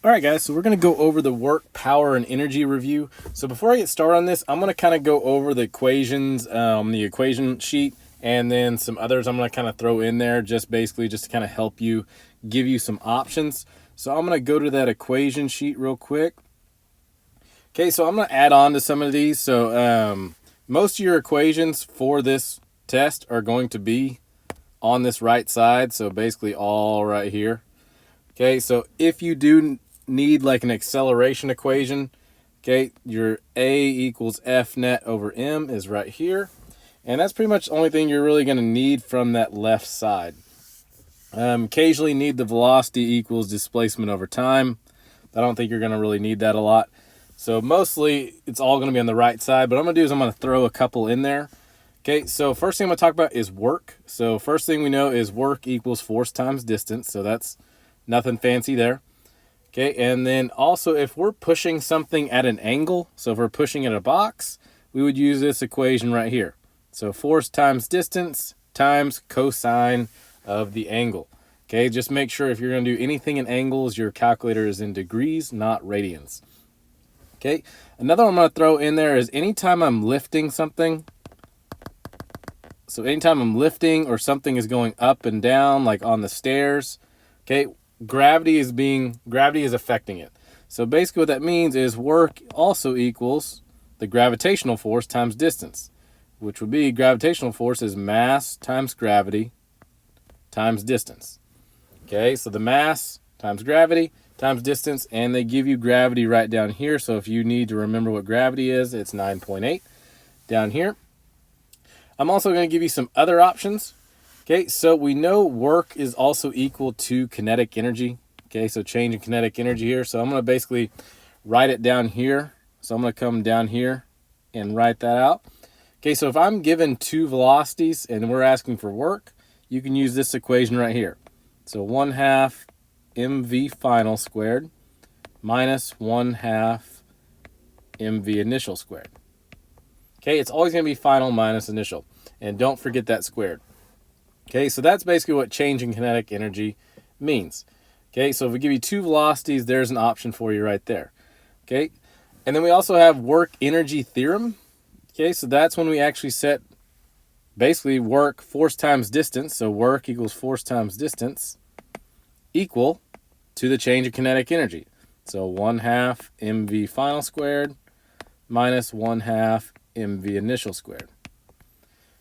All right, guys, so we're going to go over the work, power, and energy review. So before I get started on this, I'm going to kind of go over the equations, the equation sheet, and then some others I'm going to kind of throw in there just to kind of help you, give you some options. So I'm going to go to that equation sheet real quick. Okay, so I'm going to add on to some of these. So most of your equations for this test are going to be on this right side. So basically all right here. Okay, so if you do need like an acceleration equation, okay, your A equals F net over M is right here. And that's pretty much the only thing you're really going to need from that left side. Occasionally need the velocity equals displacement over time. I don't think you're going to really need that a lot. So mostly it's all going to be on the right side, but what I'm going to do is I'm going to throw a couple in there. Okay, so first thing I'm going to talk about is work. So first thing we know is work equals force times distance. So that's nothing fancy there. Okay, and then also if we're pushing something at an angle, so if we're pushing at a box, we would use this equation right here. So force times distance times cosine of the angle. Okay, just make sure if you're going to do anything in angles, your calculator is in degrees, not radians. Okay, another one I'm going to throw in there is anytime I'm lifting something, so anytime I'm lifting or something is going up and down, like on the stairs, okay, gravity is affecting it. So basically what that means is work also equals the gravitational force times distance, which would be gravitational force is mass times gravity times distance. Okay, so the mass times gravity times distance, and they give you gravity right down here. So if you need to remember what gravity is, it's 9.8 down here. I'm also going to give you some other options. Okay, so we know work is also equal to kinetic energy. Okay, so change in kinetic energy here. So I'm going to basically write it down here. So I'm going to come down here and write that out. Okay, so if I'm given two velocities and we're asking for work, you can use this equation right here. So 1/2 mv final squared minus 1/2 mv initial squared. Okay, it's always going to be final minus initial. And don't forget that squared. Okay, so that's basically what change in kinetic energy means. Okay, so if we give you two velocities, there's an option for you right there. Okay, and then we also have work energy theorem. Okay, so that's when we actually set basically work force times distance. So work equals force times distance equal to the change in kinetic energy. So 1/2 mv final squared minus 1/2 mv initial squared.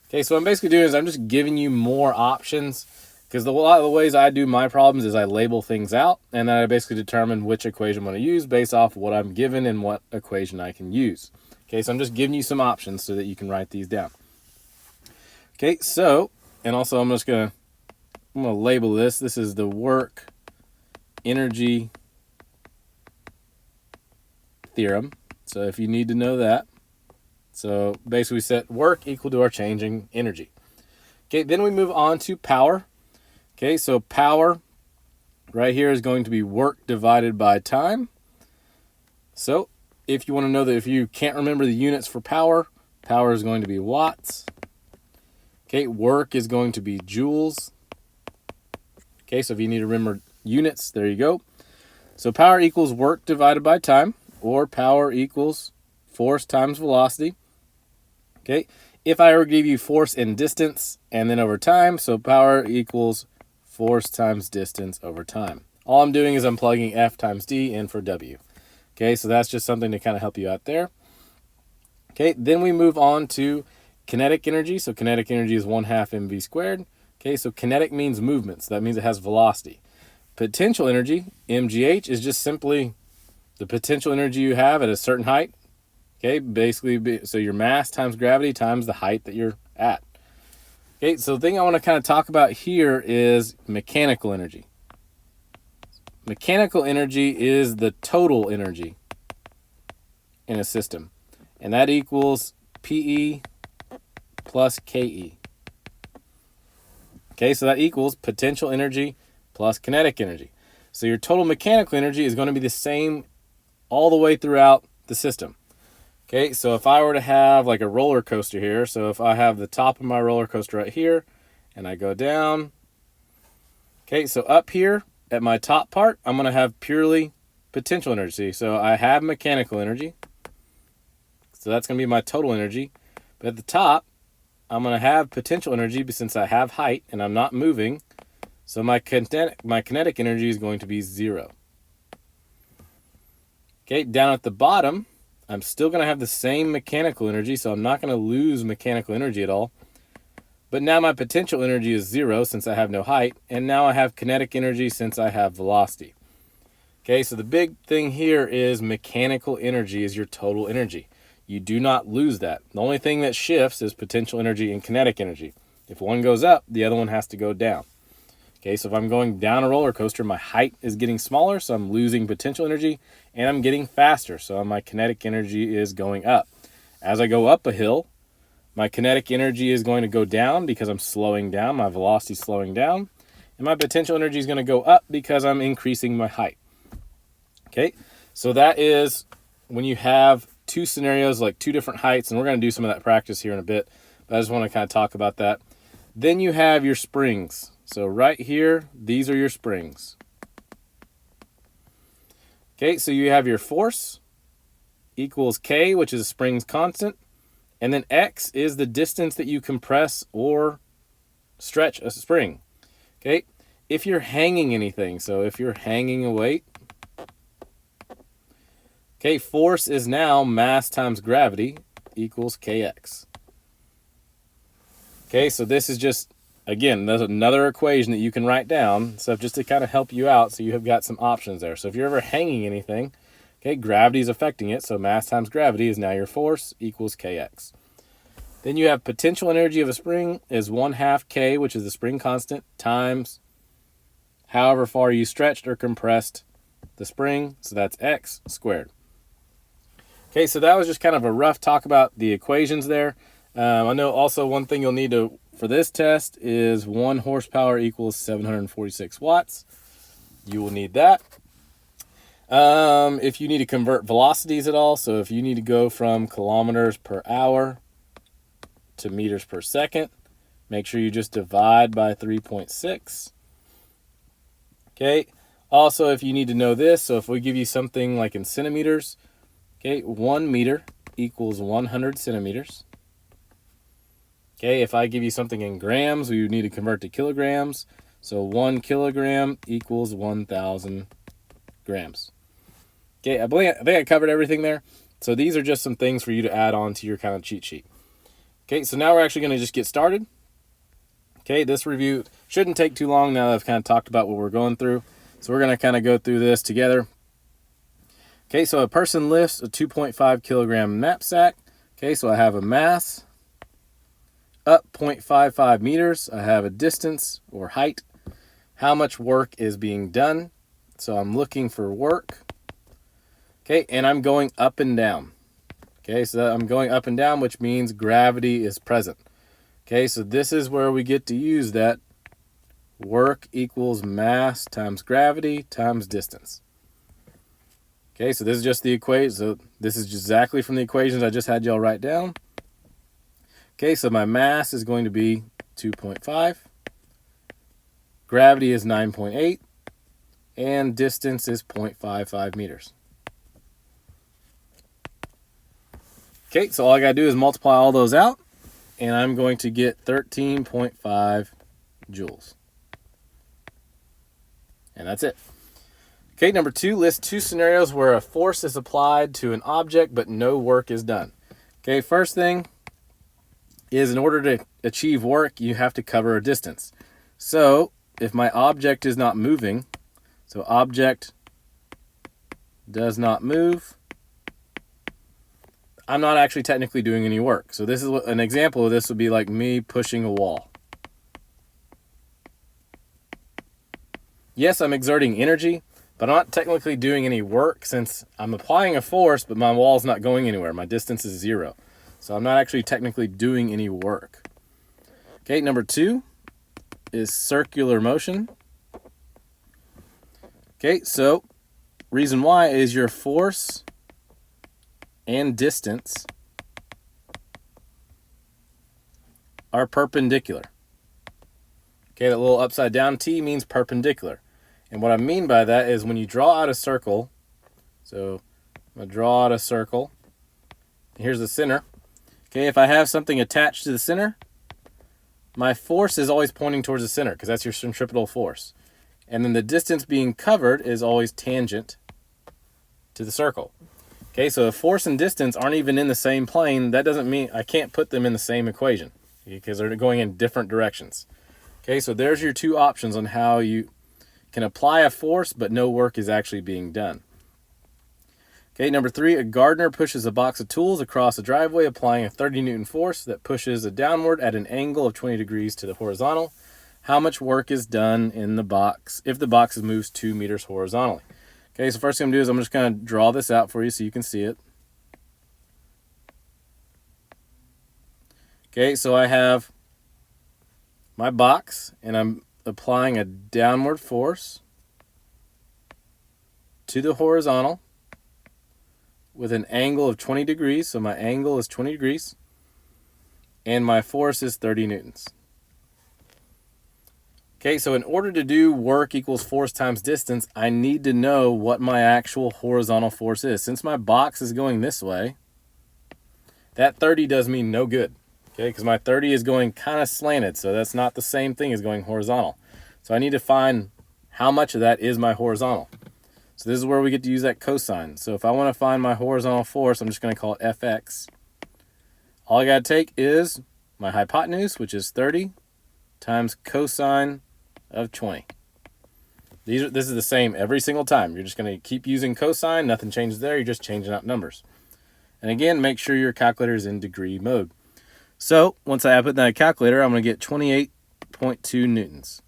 Okay, so what I'm basically doing is I'm just giving you more options, because a lot of the ways I do my problems is I label things out, and then I basically determine which equation I'm going to use based off what I'm given and what equation I can use. Okay, so I'm just giving you some options so that you can write these down. Okay, so, and also I'm going to label this. This is the work energy theorem. So if you need to know that. So basically we set work equal to our changing energy. Okay, then we move on to power. Okay, so power right here is going to be work divided by time. So if you want to know that, if you can't remember the units for power, power is going to be watts. Okay, work is going to be joules. Okay, so if you need to remember units, there you go. So power equals work divided by time, or power equals force times velocity. Okay, if I were to give you force and distance and then over time, so power equals force times distance over time. All I'm doing is I'm plugging F times D in for W. Okay, so that's just something to kind of help you out there. Okay, then we move on to kinetic energy. So kinetic energy is 1/2 mv squared. Okay, so kinetic means movement, so that means it has velocity. Potential energy, mgh, is just simply the potential energy you have at a certain height. Okay, basically, so your mass times gravity times the height that you're at. Okay, so the thing I want to kind of talk about here is mechanical energy. Mechanical energy is the total energy in a system, and that equals PE plus KE. Okay, so that equals potential energy plus kinetic energy. So your total mechanical energy is going to be the same all the way throughout the system. Okay, so if I were to have like a roller coaster here, so if I have the top of my roller coaster right here, and I go down, okay, so up here at my top part, I'm going to have purely potential energy. So I have mechanical energy. So that's going to be my total energy. But at the top, I'm going to have potential energy since I have height and I'm not moving. So my kinetic energy is going to be 0. Okay, down at the bottom, I'm still going to have the same mechanical energy, so I'm not going to lose mechanical energy at all. But now my potential energy is 0 since I have no height, and now I have kinetic energy since I have velocity. Okay, so the big thing here is mechanical energy is your total energy. You do not lose that. The only thing that shifts is potential energy and kinetic energy. If one goes up, the other one has to go down. Okay, so if I'm going down a roller coaster, my height is getting smaller, so I'm losing potential energy, and I'm getting faster, so my kinetic energy is going up. As I go up a hill, my kinetic energy is going to go down because I'm slowing down, my velocity is slowing down, and my potential energy is going to go up because I'm increasing my height. Okay, so that is when you have two scenarios, like two different heights, and we're going to do some of that practice here in a bit, but I just want to kind of talk about that. Then you have your springs. So right here, these are your springs. Okay, so you have your force equals K, which is a spring's constant, and then X is the distance that you compress or stretch a spring. Okay, if you're hanging anything, so if you're hanging a weight, okay, force is now mass times gravity equals Kx. Okay, so this is just, again, there's another equation that you can write down, so just to kind of help you out, so you have got some options there. So if you're ever hanging anything, okay, gravity is affecting it, so mass times gravity is now your force equals Kx. Then you have potential energy of a spring is 1/2 K, which is the spring constant, times however far you stretched or compressed the spring, so that's X squared. Okay, so that was just kind of a rough talk about the equations there. I know also one thing you'll need to for this test is 1 horsepower equals 746 watts. You will need that. If you need to convert velocities at all, so if you need to go from kilometers per hour to meters per second, make sure you just divide by 3.6. Okay. Also, if you need to know this, so if we give you something like in centimeters, okay, 1 meter equals 100 centimeters. Okay, if I give you something in grams, we would need to convert to kilograms. So 1 kilogram equals 1,000 grams. Okay, I think I covered everything there. So these are just some things for you to add on to your kind of cheat sheet. Okay, so now we're actually going to just get started. Okay, this review shouldn't take too long now that I've kind of talked about what we're going through. So we're going to kind of go through this together. Okay, so a person lifts a 2.5 kilogram knapsack. Okay, so I have a mass up 0.55 meters. I have a distance or height. How much work is being done? So I'm looking for work. Okay, and I'm going up and down. Okay, so I'm going up and down, which means gravity is present. Okay, so this is where we get to use that work equals mass times gravity times distance. Okay, so this is just the equation. So this is exactly from the equations I just had y'all write down. Okay, so my mass is going to be 2.5. Gravity is 9.8. And distance is 0.55 meters. Okay, so all I got to do is multiply all those out. And I'm going to get 13.5 joules. And that's it. Okay, number 2, list 2 scenarios where a force is applied to an object but no work is done. Okay, first thing is in order to achieve work, you have to cover a distance. So if my object is not moving, so object does not move, I'm not actually technically doing any work. So this is an example of this would be like me pushing a wall. Yes, I'm exerting energy, but I'm not technically doing any work since I'm applying a force, but my wall's not going anywhere. My distance is 0. So I'm not actually technically doing any work. Okay, number 2 is circular motion. Okay, so reason why is your force and distance are perpendicular. Okay, that little upside down T means perpendicular. And what I mean by that is when you draw out a circle So I'm going to draw out a circle. Here's the center. Okay, if I have something attached to the center, my force is always pointing towards the center because that's your centripetal force. And then the distance being covered is always tangent to the circle. Okay, so if force and distance aren't even in the same plane, that doesn't mean I can't put them in the same equation because they're going in different directions. Okay, so there's your two options on how you can apply a force but no work is actually being done. Okay, number 3, a gardener pushes a box of tools across a driveway applying a 30 Newton force that pushes it downward at an angle of 20 degrees to the horizontal. How much work is done in the box if the box moves 2 meters horizontally? Okay, so first thing I'm going to do is I'm just going to draw this out for you so you can see it. Okay, so I have my box and I'm applying a downward force to the horizontal with an angle of 20 degrees. So my angle is 20 degrees and my force is 30 newtons. Okay, so in order to do work equals force times distance, I need to know what my actual horizontal force is. Since my box is going this way, that 30 does me no good. Okay, because my 30 is going kind of slanted, so that's not the same thing as going horizontal. So I need to find how much of that is my horizontal. So this is where we get to use that cosine. So if I want to find my horizontal force, I'm just going to call it Fx. All I got to take is my hypotenuse, which is 30, times cosine of 20. This is the same every single time. You're just going to keep using cosine. Nothing changes there. You're just changing out numbers. And again, make sure your calculator is in degree mode. So once I put that in a calculator, I'm going to get 28.2 newtons.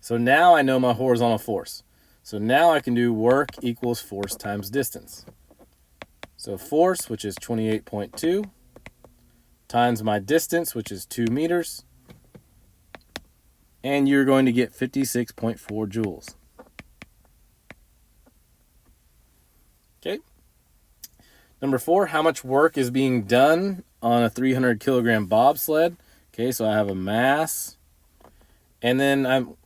So now I know my horizontal force. So now I can do work equals force times distance. So force, which is 28.2, times my distance, which is 2 meters, and you're going to get 56.4 joules. Okay. Number 4, how much work is being done on a 300 kilogram bobsled? Okay, so I have a mass, and then I'm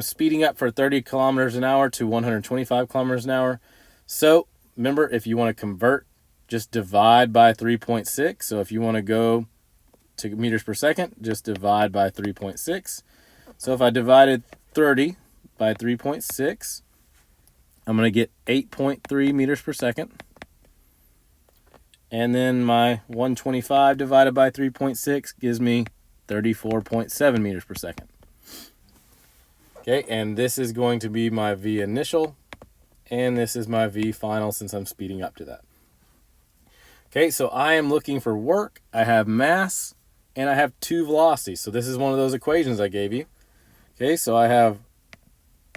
speeding up for 30 kilometers an hour to 125 kilometers an hour. So remember, if you want to convert, just divide by 3.6. So if you want to go to meters per second, just divide by 3.6. So if I divided 30 by 3.6, I'm going to get 8.3 meters per second. And then my 125 divided by 3.6 gives me 34.7 meters per second. Okay, and this is going to be my V initial, and this is my V final since I'm speeding up to that. Okay, so I am looking for work. I have mass, and I have 2 velocities. So this is one of those equations I gave you. Okay, so I have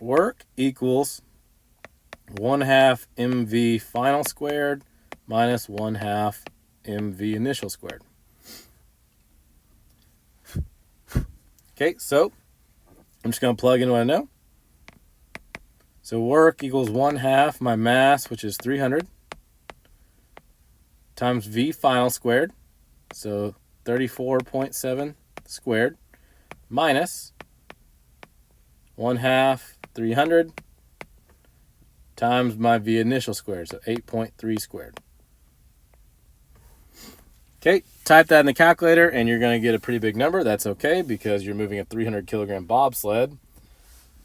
work equals 1/2 mv final squared minus 1/2 mv initial squared. Okay, so I'm just going to plug in what I know. So work equals 1/2 my mass, which is 300, times V final squared, so 34.7 squared, minus 1/2 300 times my V initial squared, so 8.3 squared. Okay, type that in the calculator and you're going to get a pretty big number. That's okay because you're moving a 300 kilogram bobsled,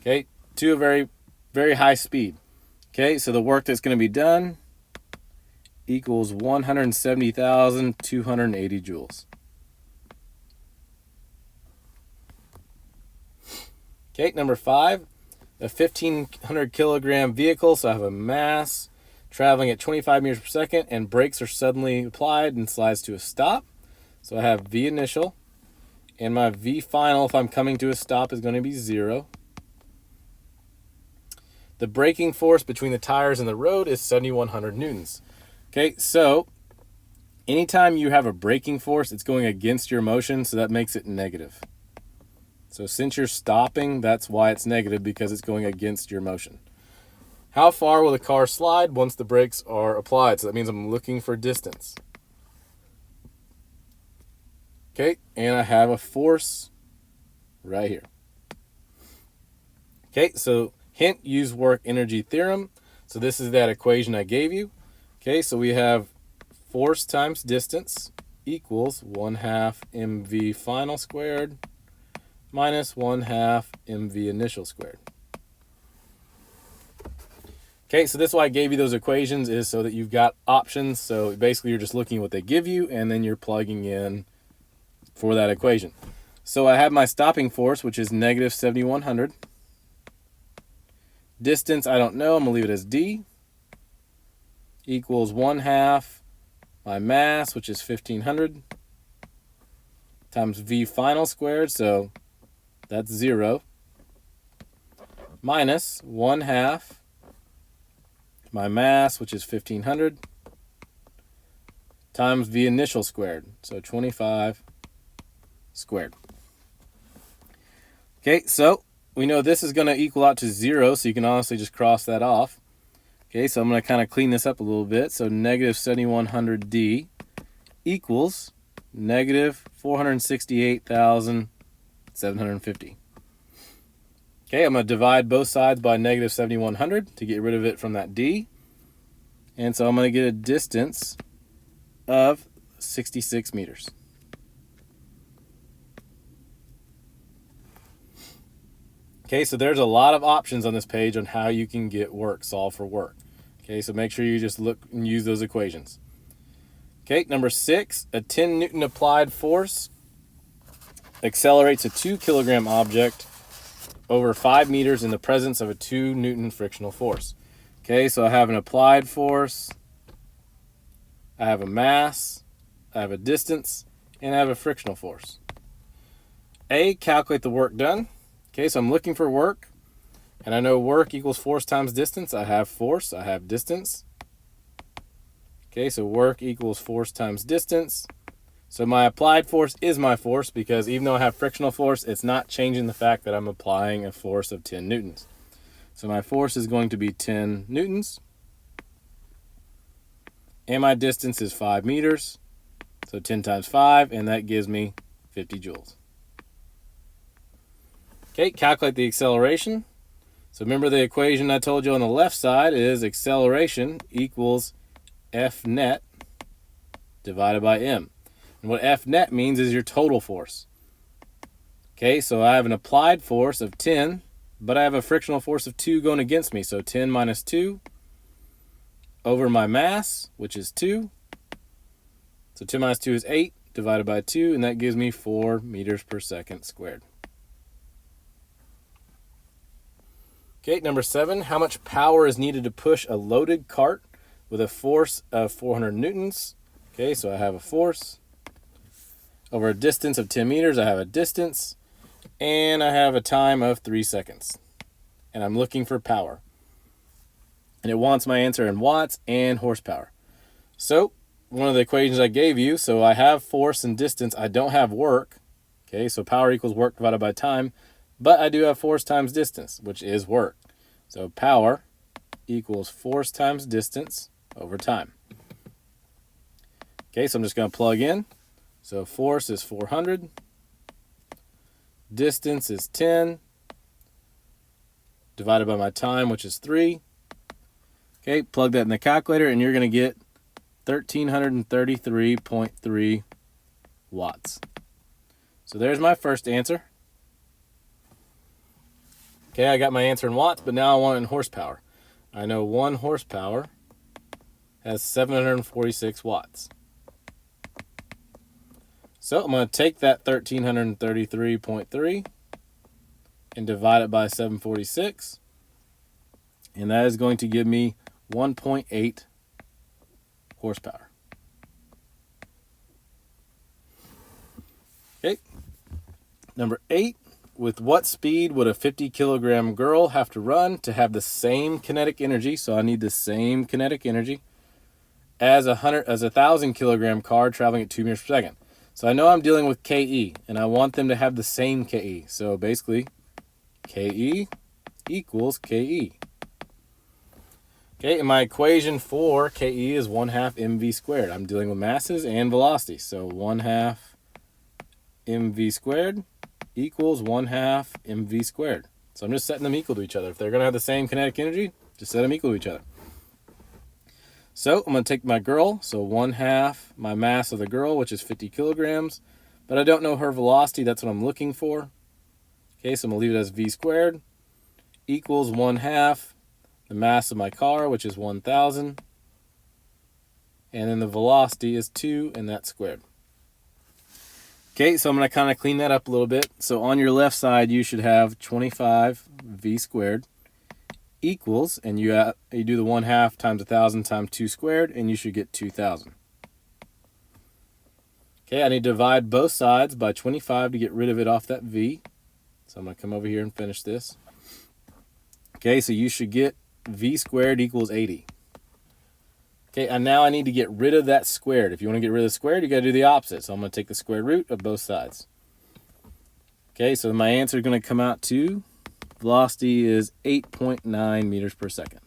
okay, to a very, very high speed. Okay, so the work that's going to be done equals 170,280 joules. Okay, number 5, a 1,500 kilogram vehicle, so I have a mass traveling at 25 meters per second, and brakes are suddenly applied and slides to a stop. So I have V initial, and my V final, if I'm coming to a stop, is going to be 0. The braking force between the tires and the road is 7,100 newtons. Okay, so anytime you have a braking force, it's going against your motion, so that makes it negative. So since you're stopping, that's why it's negative, because it's going against your motion. How far will the car slide once the brakes are applied? So that means I'm looking for distance. Okay, and I have a force right here. Okay, so hint, use work energy theorem. So this is that equation I gave you. Okay, so we have force times distance equals 1/2 mv final squared minus 1/2 mv initial squared. Okay, so this is why I gave you those equations, is so that you've got options. So basically you're just looking at what they give you and then you're plugging in for that equation. So I have my stopping force, which is negative 7,100. Distance, I don't know, I'm gonna leave it as d, equals 1/2 my mass, which is 1,500, times v final squared, so that's 0, minus 1/2 my mass, which is 1,500, times v initial squared, so 25 squared. Okay, so we know this is going to equal out to 0, so you can honestly just cross that off. Okay, so I'm going to kind of clean this up a little bit. So negative 7,100d equals negative 468,750. Okay, I'm going to divide both sides by negative 7,100 to get rid of it from that d. And so I'm going to get a distance of 66 meters. Okay, so there's a lot of options on this page on how you can get work, solve for work. Okay, so make sure you just look and use those equations. Okay, number 6, a 10 Newton applied force accelerates a 2 kilogram object over 5 meters in the presence of a 2 Newton frictional force. Okay, so I have an applied force, I have a mass, I have a distance, and I have a frictional force. A, calculate the work done. Okay, so I'm looking for work, and I know work equals force times distance. I have force, I have distance. Okay, so work equals force times distance. So my applied force is my force, because even though I have frictional force, it's not changing the fact that I'm applying a force of 10 newtons. So my force is going to be 10 newtons. And my distance is 5 meters. So 10 times 5, and that gives me 50 joules. Okay, calculate the acceleration. So remember the equation I told you on the left side is acceleration equals F net divided by m. And what F net means is your total force. Okay, so I have an applied force of 10, but I have a frictional force of 2 going against me. So 10 minus 2 over my mass, which is 2. So 10 minus 2 is 8 divided by 2, and that gives me 4 meters per second squared. Okay, number 7, how much power is needed to push a loaded cart with a force of 400 newtons? Okay, so I have a force. Over a distance of 10 meters, I have a distance. And I have a time of 3 seconds. And I'm looking for power. And it wants my answer in watts and horsepower. So, one of the equations I gave you, so I have force and distance. I don't have work. Okay, so power equals work divided by time. But I do have force times distance, which is work. So power equals force times distance over time. Okay, so I'm just going to plug in. So force is 400. Distance is 10. Divided by my time, which is 3. Okay, plug that in the calculator, and you're going to get 1,333.3 watts. So there's my first answer. Okay, I got my answer in watts, but now I want it in horsepower. I know 1 horsepower has 746 watts. So I'm going to take that 1,333.3 and divide it by 746. And that is going to give me 1.8 horsepower. Okay, number 8. With what speed would a 50 kilogram girl have to run to have the same kinetic energy? So I need the same kinetic energy as a 1,000 kilogram car traveling at 2 meters per second. So I know I'm dealing with KE, and I want them to have the same KE. So basically, KE equals KE. Okay, and my equation for KE is 1/2 mv squared. I'm dealing with masses and velocity. So 1/2 mv squared equals 1/2 mv squared. So I'm just setting them equal to each other. If they're going to have the same kinetic energy, just set them equal to each other. So I'm going to take my girl, so 1/2 my mass of the girl, which is 50 kilograms, but I don't know her velocity. That's what I'm looking for. Okay, so I'm going to leave it as v squared equals 1/2 the mass of my car, which is 1,000. And then the velocity is 2, and that's squared. Okay, so I'm going to kind of clean that up a little bit. So on your left side, you should have 25 v squared equals, and you do the 1/2 times 1,000 times 2 squared, and you should get 2,000. Okay, I need to divide both sides by 25 to get rid of it off that v. So I'm going to come over here and finish this. Okay, so you should get v squared equals 80. Okay, and now I need to get rid of that squared. If you want to get rid of the squared, you got to do the opposite. So I'm going to take the square root of both sides. Okay, so my answer is going to come out to velocity is 8.9 meters per second.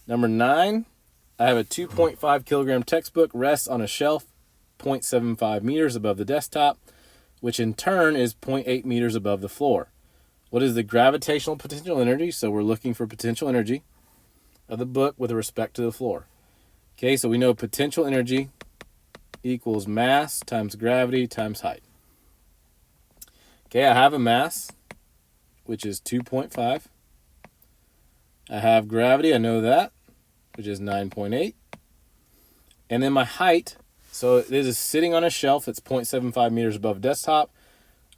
Number 9, I have a 2.5 kilogram textbook rests on a shelf 0.75 meters above the desktop, which in turn is 0.8 meters above the floor. What is the gravitational potential energy? So we're looking for potential energy of the book with respect to the floor. Okay, so we know potential energy equals mass times gravity times height. Okay, I have a mass, which is 2.5. I have gravity, I know that, which is 9.8. And then my height, so this is sitting on a shelf that's 0.75 meters above desktop,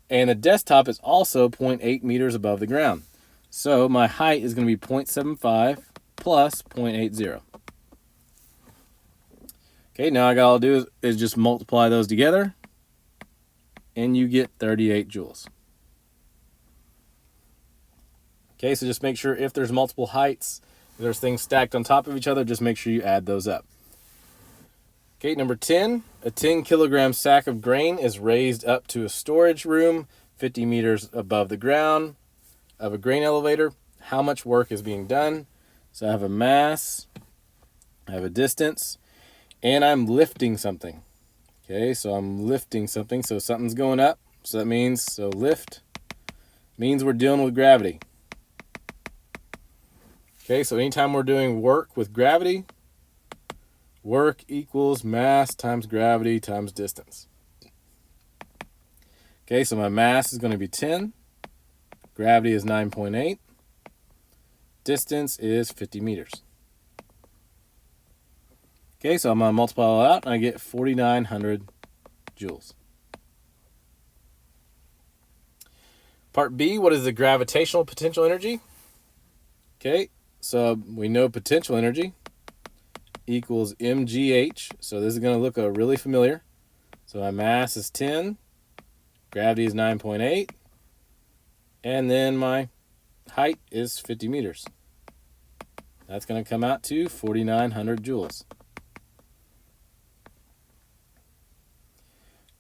and the desktop is also 0.8 meters above the ground. So my height is going to be 0.75 plus 0.80. Okay, now all I do is just multiply those together, and you get 38 joules. Okay, so just make sure if there's multiple heights, if there's things stacked on top of each other, just make sure you add those up. Okay, number 10, a 10 kilogram sack of grain is raised up to a storage room 50 meters above the ground of a grain elevator. How much work is being done? So I have a mass, I have a distance, and I'm lifting something. Okay, so I'm lifting something, so something's going up. So that means, so lift means we're dealing with gravity. Okay, so anytime we're doing work with gravity, work equals mass times gravity times distance. Okay, so my mass is going to be 10. Gravity is 9.8. Distance is 50 meters. Okay, so I'm going to multiply all out, and I get 4,900 joules. Part B, what is the gravitational potential energy? Okay, so we know potential energy equals mgh. So this is going to look really familiar. So my mass is 10. Gravity is 9.8. And then my height is 50 meters. That's going to come out to 4,900 joules.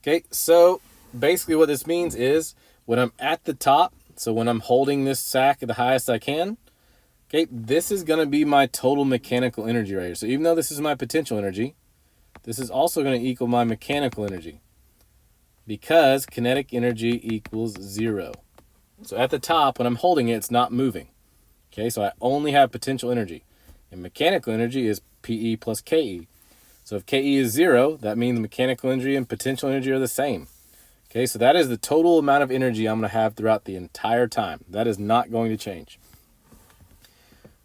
Okay, so basically what this means is when I'm at the top, so when I'm holding this sack at the highest I can, okay, this is going to be my total mechanical energy right here. So even though this is my potential energy, this is also going to equal my mechanical energy because kinetic energy equals 0. So at the top, when I'm holding it, it's not moving. Okay, so I only have potential energy. And mechanical energy is PE plus KE. So if KE is 0, that means mechanical energy and potential energy are the same. Okay, so that is the total amount of energy I'm going to have throughout the entire time. That is not going to change.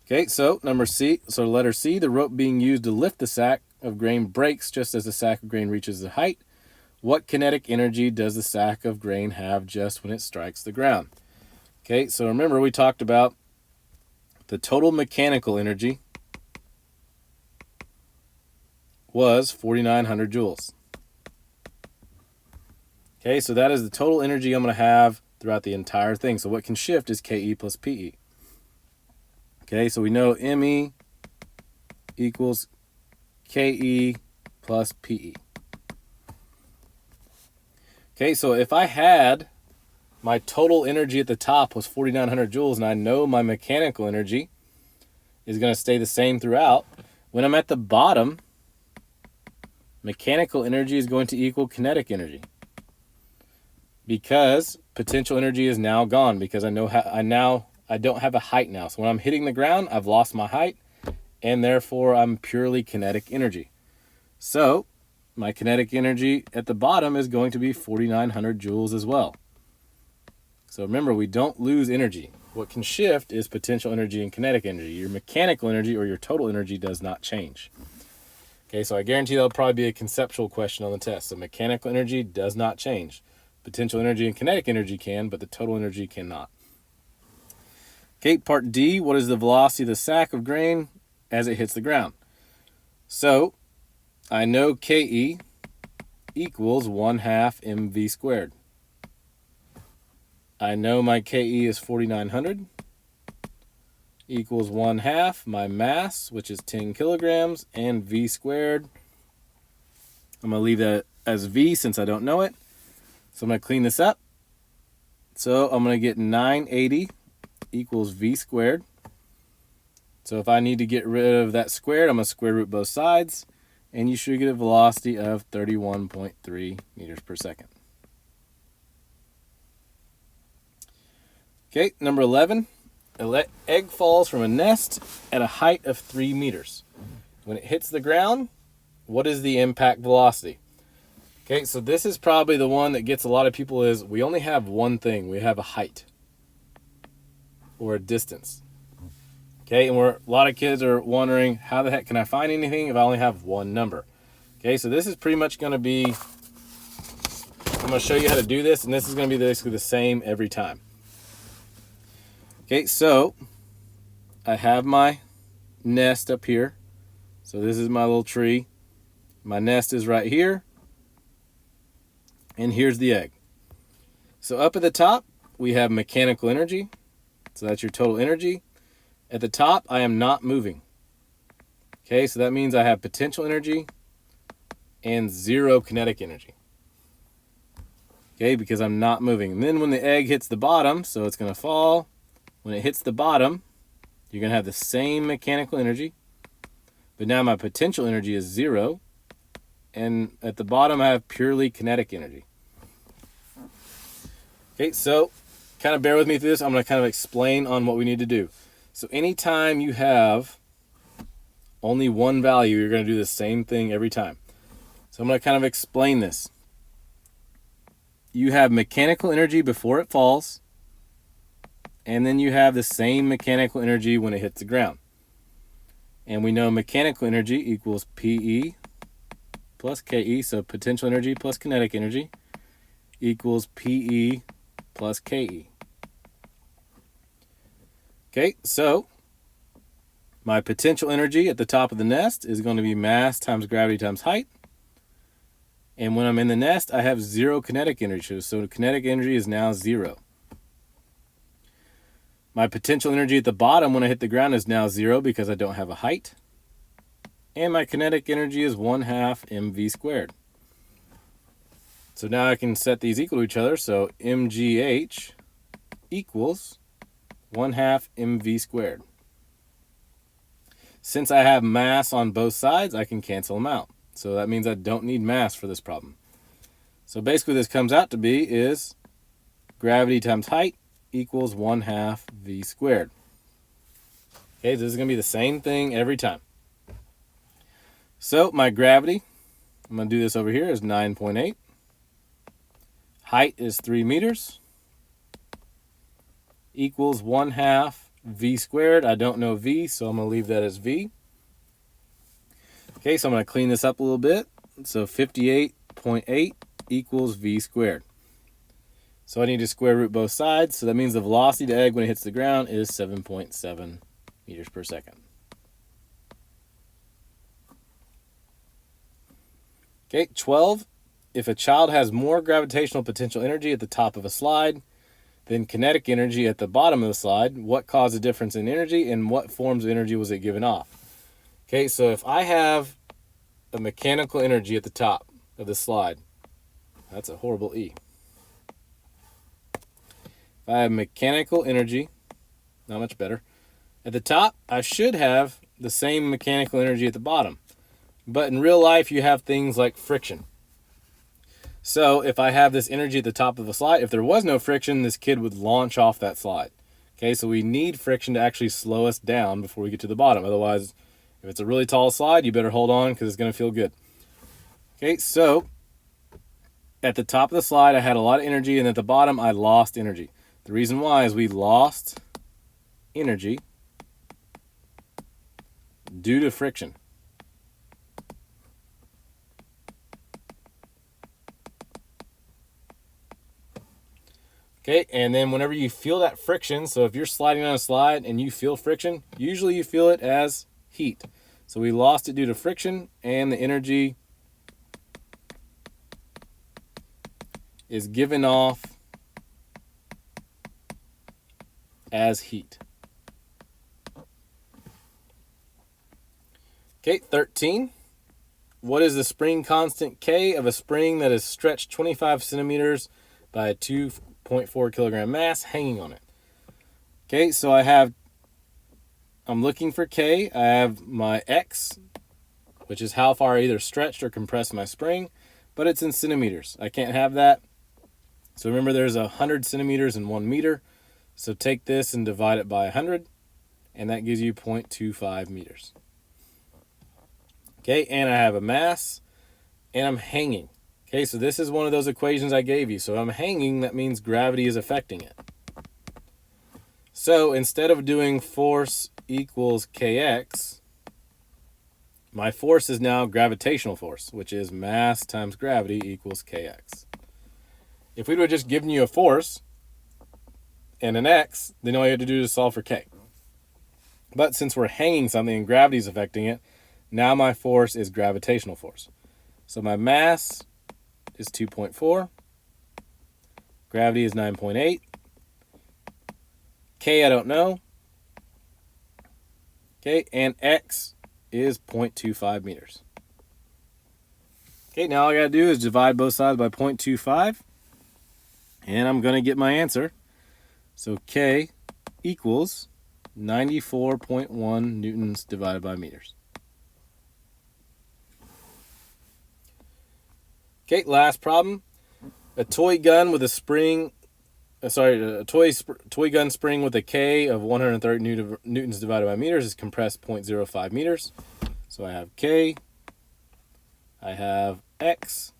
Okay, so letter C, the rope being used to lift the sack of grain breaks just as the sack of grain reaches the height. What kinetic energy does the sack of grain have just when it strikes the ground? Okay, so remember we talked about the total mechanical energy was 4,900 joules. Okay, so that is the total energy I'm going to have throughout the entire thing. So what can shift is KE plus PE. Okay, so we know ME equals KE plus PE. Okay, so if I had my total energy at the top was 4,900 joules and I know my mechanical energy is going to stay the same throughout, when I'm at the bottom, mechanical energy is going to equal kinetic energy because potential energy is now gone because I now I don't have a height now. So when I'm hitting the ground, I've lost my height, and therefore I'm purely kinetic energy. So my kinetic energy at the bottom is going to be 4,900 joules as well. So remember, we don't lose energy. What can shift is potential energy and kinetic energy. Your mechanical energy or your total energy does not change. Okay, so I guarantee that'll probably be a conceptual question on the test. So mechanical energy does not change. Potential energy and kinetic energy can, but the total energy cannot. Okay, part D, what is the velocity of the sack of grain as it hits the ground? So I know KE equals 1/2 mv squared. I know my KE is 4,900 equals 1/2 my mass, which is 10 kilograms, and v squared. I'm going to leave that as v since I don't know it. So I'm going to clean this up. So I'm going to get 980 equals v squared. So if I need to get rid of that squared, I'm going to square root both sides, and you should get a velocity of 31.3 meters per second. Okay, number 11. An egg falls from a nest at a height of 3 meters. When it hits the ground, what is the impact velocity? Okay, so this is probably the one that gets a lot of people is we only have one thing. We have a height or a distance. Okay, and a lot of kids are wondering, how the heck can I find anything if I only have one number? Okay, so this is pretty much going to be, I'm going to show you how to do this, and this is going to be basically the same every time. Okay, so I have my nest up here. So this is my little tree. My nest is right here. And here's the egg. So up at the top, we have mechanical energy. So that's your total energy. At the top, I am not moving. Okay, so that means I have potential energy and 0 kinetic energy. Okay, because I'm not moving. And then when the egg hits the bottom, so it's going to fall. When it hits the bottom, you're going to have the same mechanical energy. But now my potential energy is 0. And at the bottom, I have purely kinetic energy. Okay, so kind of bear with me through this. I'm going to kind of explain on what we need to do. So anytime you have only one value, you're going to do the same thing every time. So I'm going to kind of explain this. You have mechanical energy before it falls, and then you have the same mechanical energy when it hits the ground. And we know mechanical energy equals PE plus KE, so potential energy plus kinetic energy equals PE plus KE. Okay, so my potential energy at the top of the nest is going to be mass times gravity times height. And when I'm in the nest, I have 0 kinetic energy, so kinetic energy is now 0. My potential energy at the bottom when I hit the ground is now 0 because I don't have a height. And my kinetic energy is 1/2 mv squared. So now I can set these equal to each other. So mgh equals 1/2 mv squared. Since I have mass on both sides, I can cancel them out. So that means I don't need mass for this problem. So basically this comes out to be is gravity times height equals 1/2 v squared. Okay, so this is going to be the same thing every time. So my gravity, I'm going to do this over here, is 9.8. Height is 3 meters. Equals 1/2 v squared. I don't know v, so I'm going to leave that as v. Okay, so I'm going to clean this up a little bit. So 58.8 equals v squared. So I need to square root both sides. So that means the velocity of the egg when it hits the ground is 7.7 meters per second. Okay, 12. If a child has more gravitational potential energy at the top of a slide than kinetic energy at the bottom of the slide, what caused the difference in energy and what forms of energy was it given off? Okay, so if I have a mechanical energy at the top of the slide, that's a horrible E. If I have mechanical energy, not much better, at the top, I should have the same mechanical energy at the bottom. But in real life, you have things like friction. So if I have this energy at the top of the slide, if there was no friction, this kid would launch off that slide Okay, so we need friction to actually slow us down before we get to the bottom. Otherwise, if it's a really tall slide, you better hold on because it's going to feel good. Okay, so at the top of the slide, I had a lot of energy, and at the bottom, I lost energy. The reason why is we lost energy due to friction. Okay, and then whenever you feel that friction, so if you're sliding on a slide and you feel friction, usually you feel it as heat. So we lost it due to friction, and the energy is given off as heat. Okay, 13. What is the spring constant K of a spring that is stretched 25 centimeters by a 2.4 kilogram mass hanging on it? Okay, so I'm looking for K. I have my X, which is how far I either stretched or compressed my spring, but it's in centimeters. I can't have that. So remember, there's 100 centimeters in 1 meter. So take this and divide it by 100, and that gives you 0.25 meters. Okay, and I have a mass, and I'm hanging. Okay, so this is one of those equations I gave you. So I'm hanging, that means gravity is affecting it. So instead of doing force equals kx, my force is now gravitational force, which is mass times gravity equals kx. If we would have just given you a force and an x, then all you have to do is solve for k. But since we're hanging something and gravity is affecting it, now my force is gravitational force. So my mass is 2.4. Gravity is 9.8. K I don't know. Okay, and X is 0.25 meters. Okay, now all I gotta do is divide both sides by 0.25, and I'm gonna get my answer. So K equals 94.1 newtons divided by meters. Okay, last problem. A toy gun with a spring, a toy gun spring with a K of 130 newtons divided by meters is compressed 0.05 meters. So I have K, I have X,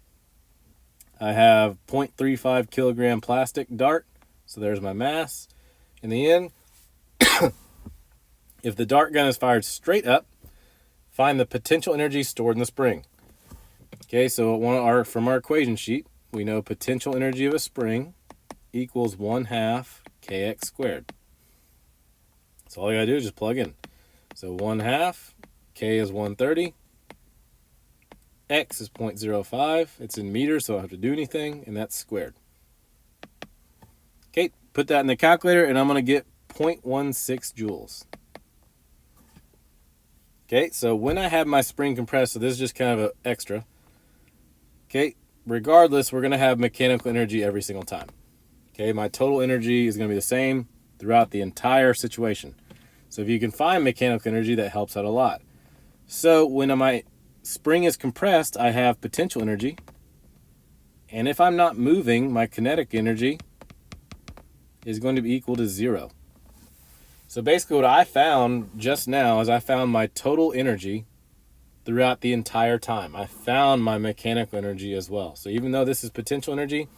I have 0.35 kilogram plastic dart. So there's my mass. In the end, if the dart gun is fired straight up, find the potential energy stored in the spring. Okay, so from our equation sheet, we know potential energy of a spring equals 1/2 kx squared. So all you gotta do is just plug in. So 1/2, k is 130, x is 0.05, it's in meters, so I don't have to do anything, and that's squared. Okay, put that in the calculator, and I'm gonna get 0.16 joules. Okay, so when I have my spring compressed, so this is just kind of an extra. Okay, regardless, we're going to have mechanical energy every single time. Okay, my total energy is going to be the same throughout the entire situation. So if you can find mechanical energy, that helps out a lot. So when my spring is compressed, I have potential energy. And if I'm not moving, my kinetic energy is going to be equal to 0. So basically what I found just now is I found my total energy throughout the entire time. I found my mechanical energy as well. So even though this is potential energy,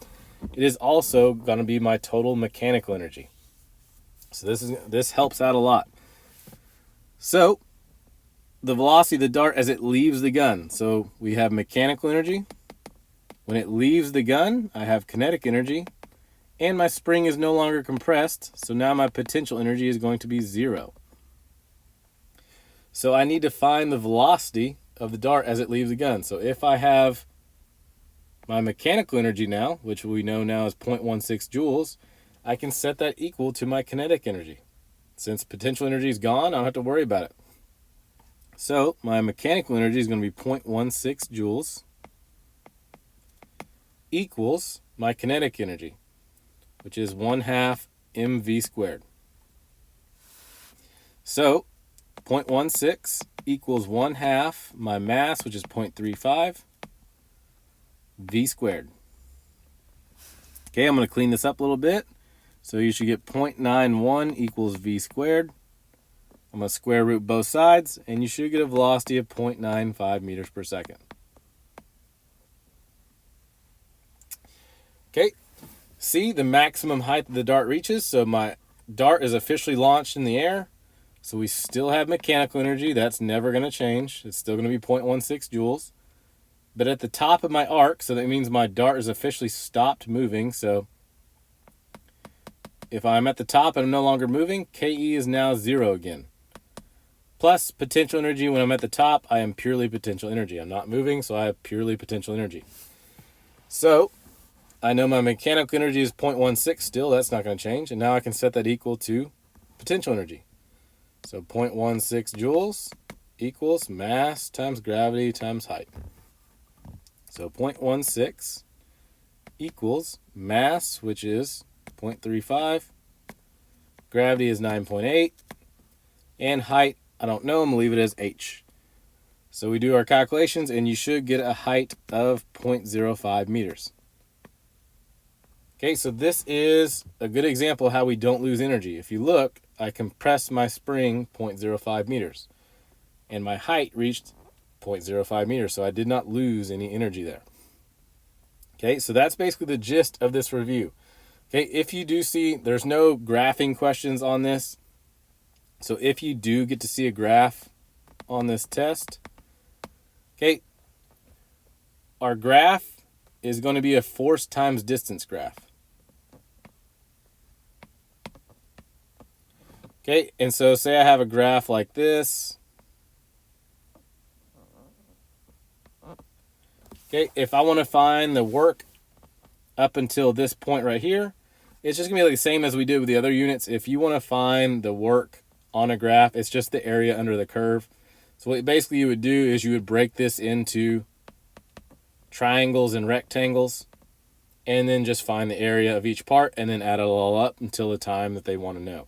it is also going to be my total mechanical energy. So this helps out a lot. So the velocity of the dart as it leaves the gun. So we have mechanical energy. When it leaves the gun, I have kinetic energy. And my spring is no longer compressed. So now my potential energy is going to be 0. So I need to find the velocity of the dart as it leaves the gun. So if I have my mechanical energy now, which we know now is 0.16 joules, I can set that equal to my kinetic energy. Since potential energy is gone, I don't have to worry about it. So my mechanical energy is going to be 0.16 joules equals my kinetic energy, which is 1/2 mv squared. So 0.16 equals 1/2 my mass, which is 0.35, v squared. Okay, I'm going to clean this up a little bit. So you should get 0.91 equals v squared. I'm going to square root both sides, and you should get a velocity of 0.95 meters per second. Okay, see the maximum height that the dart reaches. So my dart is officially launched in the air. So we still have mechanical energy. That's never going to change. It's still going to be 0.16 joules. But at the top of my arc, so that means my dart is officially stopped moving. So if I'm at the top and I'm no longer moving, KE is now 0 again. Plus potential energy, when I'm at the top, I am purely potential energy. I'm not moving, so I have purely potential energy. So I know my mechanical energy is 0.16 still. That's not going to change. And now I can set that equal to potential energy. So 0.16 joules equals mass times gravity times height. So 0.16 equals mass, which is 0.35. Gravity is 9.8. And height, I don't know. I'm going to leave it as h. So we do our calculations, and you should get a height of 0.05 meters. Okay, so this is a good example of how we don't lose energy. If you look, I compressed my spring 0.05 meters, and my height reached 0.05 meters, so I did not lose any energy there. Okay, so that's basically the gist of this review. Okay, if you do see, there's no graphing questions on this, so if you do get to see a graph on this test, okay, our graph is going to be a force times distance graph. Okay, and so say I have a graph like this. Okay, if I want to find the work up until this point right here, it's just going to be like the same as we did with the other units. If you want to find the work on a graph, it's just the area under the curve. So what basically you would do is you would break this into triangles and rectangles, and then just find the area of each part, and then add it all up until the time that they want to know,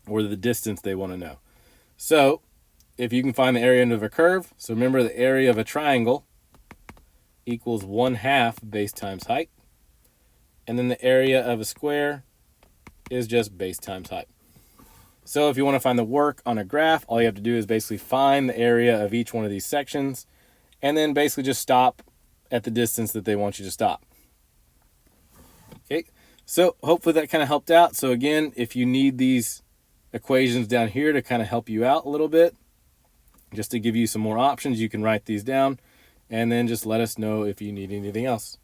or the distance they want to know. So if you can find the area of a curve, so remember the area of a triangle equals 1/2 base times height, and then the area of a square is just base times height. So if you want to find the work on a graph, all you have to do is basically find the area of each one of these sections, and then basically just stop at the distance that they want you to stop. Okay, so hopefully that kind of helped out. So again, if you need these equations down here to kind of help you out a little bit, just to give you some more options, you can write these down, and then just let us know if you need anything else.